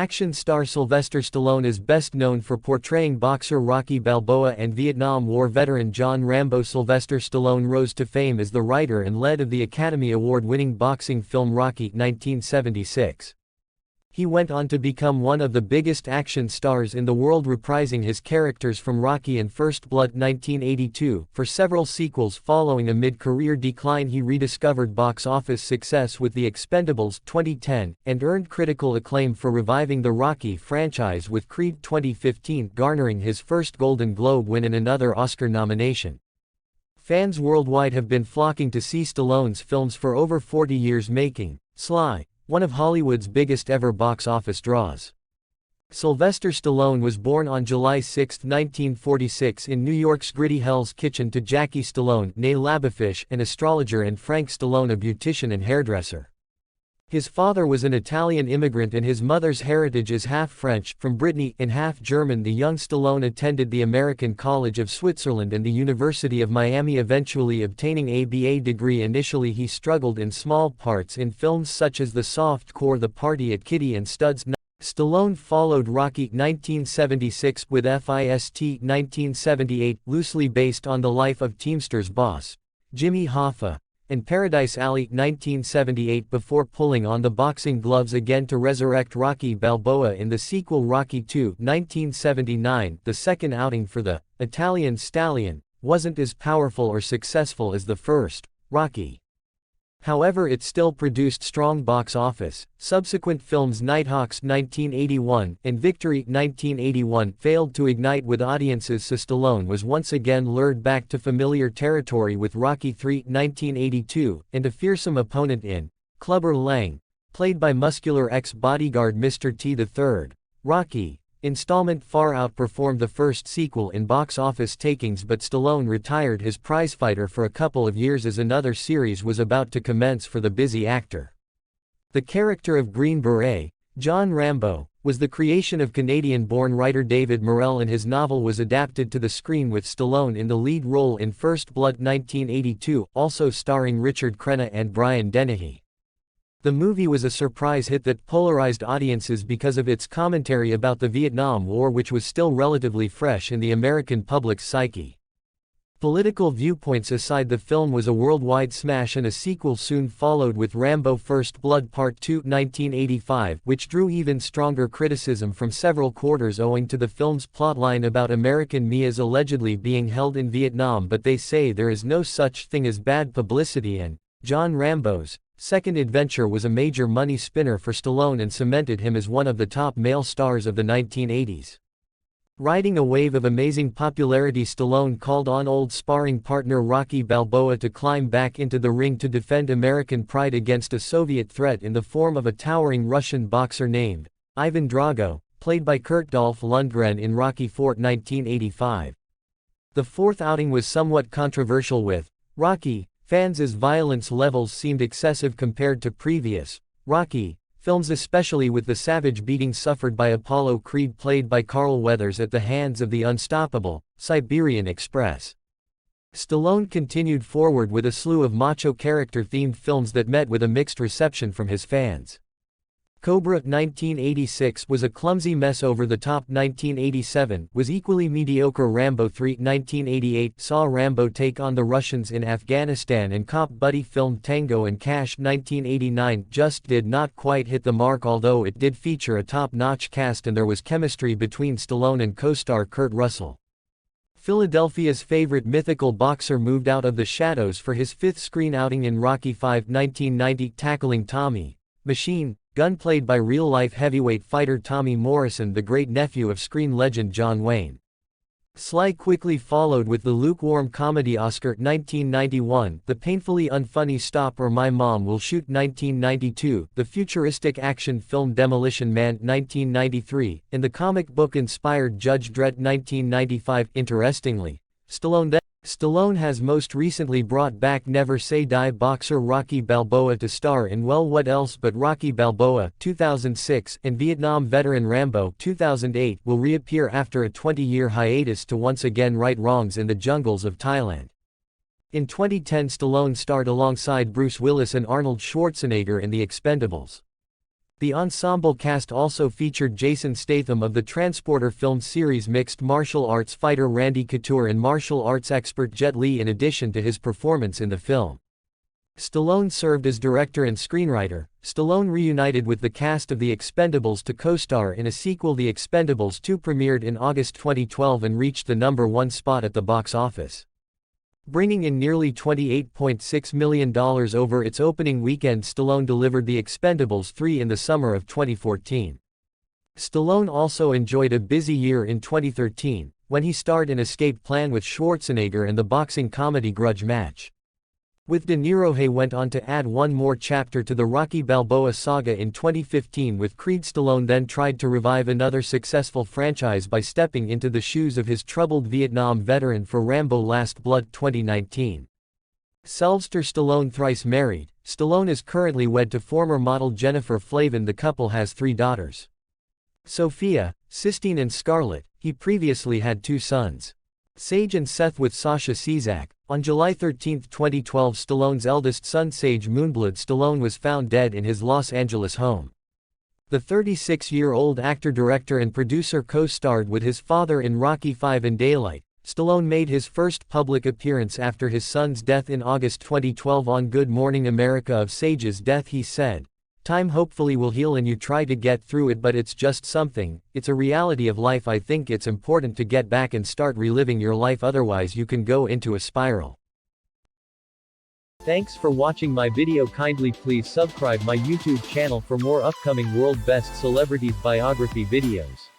Action star Sylvester Stallone is best known for portraying boxer Rocky Balboa and Vietnam War veteran John Rambo. Sylvester Stallone rose to fame as the writer and lead of the Academy Award-winning boxing film Rocky 1976. He went on to become one of the biggest action stars in the world, reprising his characters from Rocky and First Blood 1982. For several sequels following a mid-career decline, he rediscovered box office success with The Expendables 2010, and earned critical acclaim for reviving the Rocky franchise with Creed 2015, garnering his first Golden Globe win and another Oscar nomination. Fans worldwide have been flocking to see Stallone's films for over 40 years, making Sly one of Hollywood's biggest ever box office draws. Sylvester Stallone was born on July 6, 1946 in New York's gritty Hell's Kitchen to Jackie Stallone, née Labafiche, an astrologer, and Frank Stallone, a beautician and hairdresser. His father was an Italian immigrant and his mother's heritage is half French, from Brittany, and half German. The young Stallone attended the American College of Switzerland and the University of Miami, eventually obtaining a BA degree. Initially he struggled in small parts in films such as The Soft Core, The Party at Kitty, and Studs. Stallone followed Rocky 1976 with Fist 1978, loosely based on the life of Teamsters boss Jimmy Hoffa, and Paradise Alley 1978 before pulling on the boxing gloves again to resurrect Rocky Balboa in the sequel Rocky II 1979. The second outing for the Italian Stallion wasn't as powerful or successful as the first, Rocky. However, it still produced strong box office. Subsequent films Nighthawks 1981 and Victory 1981 failed to ignite with audiences, so Stallone was once again lured back to familiar territory with Rocky III 1982, and a fearsome opponent in Clubber Lang, played by muscular ex-bodyguard Mr. T. III. Rocky installment far outperformed the first sequel in box office takings, but Stallone retired his prizefighter for a couple of years as another series was about to commence for the busy actor. The character of Green Beret, John Rambo, was the creation of Canadian-born writer David Morrell, and his novel was adapted to the screen with Stallone in the lead role in First Blood 1982, also starring Richard Crenna and Brian Dennehy. The movie was a surprise hit that polarized audiences because of its commentary about the Vietnam War, which was still relatively fresh in the American public's psyche. Political viewpoints aside, the film was a worldwide smash, and a sequel soon followed with Rambo First Blood Part 2 1985, which drew even stronger criticism from several quarters owing to the film's plotline about American MEAs allegedly being held in Vietnam, but they say there is no such thing as bad publicity, and John Rambo's second adventure was a major money spinner for Stallone and cemented him as one of the top male stars of the 1980s. Riding a wave of amazing popularity, Stallone called on old sparring partner Rocky Balboa to climb back into the ring to defend American pride against a Soviet threat in the form of a towering Russian boxer named Ivan Drago, played by Kurt Dolph Lundgren in Rocky IV 1985. The fourth outing was somewhat controversial, with Rocky fans as violence levels seemed excessive compared to previous Rocky films, especially with the savage beatings suffered by Apollo Creed, played by Carl Weathers, at the hands of the unstoppable Siberian Express. Stallone continued forward with a slew of macho character-themed films that met with a mixed reception from his fans. Cobra 1986 was a clumsy mess. Over the Top 1987 was equally mediocre. Rambo 3 1988 saw Rambo take on the Russians in Afghanistan, and cop buddy film Tango and Cash 1989 just did not quite hit the mark, although it did feature a top-notch cast and there was chemistry between Stallone and co-star Kurt Russell. Philadelphia's favorite mythical boxer moved out of the shadows for his fifth screen outing in Rocky V 1990, tackling Tommy Machine Gun, played by real-life heavyweight fighter Tommy Morrison, the great-nephew of screen legend John Wayne. Sly quickly followed with the lukewarm comedy Oscar 1991, the painfully unfunny Stop or My Mom Will Shoot 1992, the futuristic action film Demolition Man 1993, and the comic book-inspired Judge Dredd 1995. Interestingly, Stallone has most recently brought back Never Say Die boxer Rocky Balboa to star in Well, What Else But Rocky Balboa 2006, and Vietnam veteran Rambo 2008 will reappear after a 20-year hiatus to once again right wrongs in the jungles of Thailand. In 2010, Stallone starred alongside Bruce Willis and Arnold Schwarzenegger in The Expendables. The ensemble cast also featured Jason Statham of the Transporter film series, mixed martial arts fighter Randy Couture, and martial arts expert Jet Li in addition to his performance in the film. Stallone served as director and screenwriter. Stallone reunited with the cast of The Expendables to co-star in a sequel. The Expendables 2 premiered in August 2012 and reached the #1 spot at the box office, bringing in nearly $28.6 million over its opening weekend. Stallone delivered The Expendables 3 in the summer of 2014. Stallone also enjoyed a busy year in 2013, when he starred in Escape Plan with Schwarzenegger and the boxing comedy Grudge Match with De Niro. He went on to add one more chapter to the Rocky Balboa saga in 2015 with Creed. Stallone then tried to revive another successful franchise by stepping into the shoes of his troubled Vietnam veteran for Rambo Last Blood 2019. Sylvester Stallone, thrice married, Stallone is currently wed to former model Jennifer Flavin. The couple has 3 daughters, Sophia, Sistine and Scarlett. He previously had 2 sons, Sage and Seth, with Sasha Cizak. On July 13, 2012, Stallone's eldest son Sage Moonblood Stallone was found dead in his Los Angeles home. The 36-year-old actor, director and producer co-starred with his father in Rocky V and Daylight. Stallone made his first public appearance after his son's death in August 2012 on Good Morning America. Of Sage's death he said, "Time hopefully will heal and you try to get through it, but it's just something, it's a reality of life. I think it's important to get back and start reliving your life, otherwise you can go into a spiral." Thanks for watching my video. Kindly please subscribe my YouTube channel for more upcoming world best celebrities biography videos.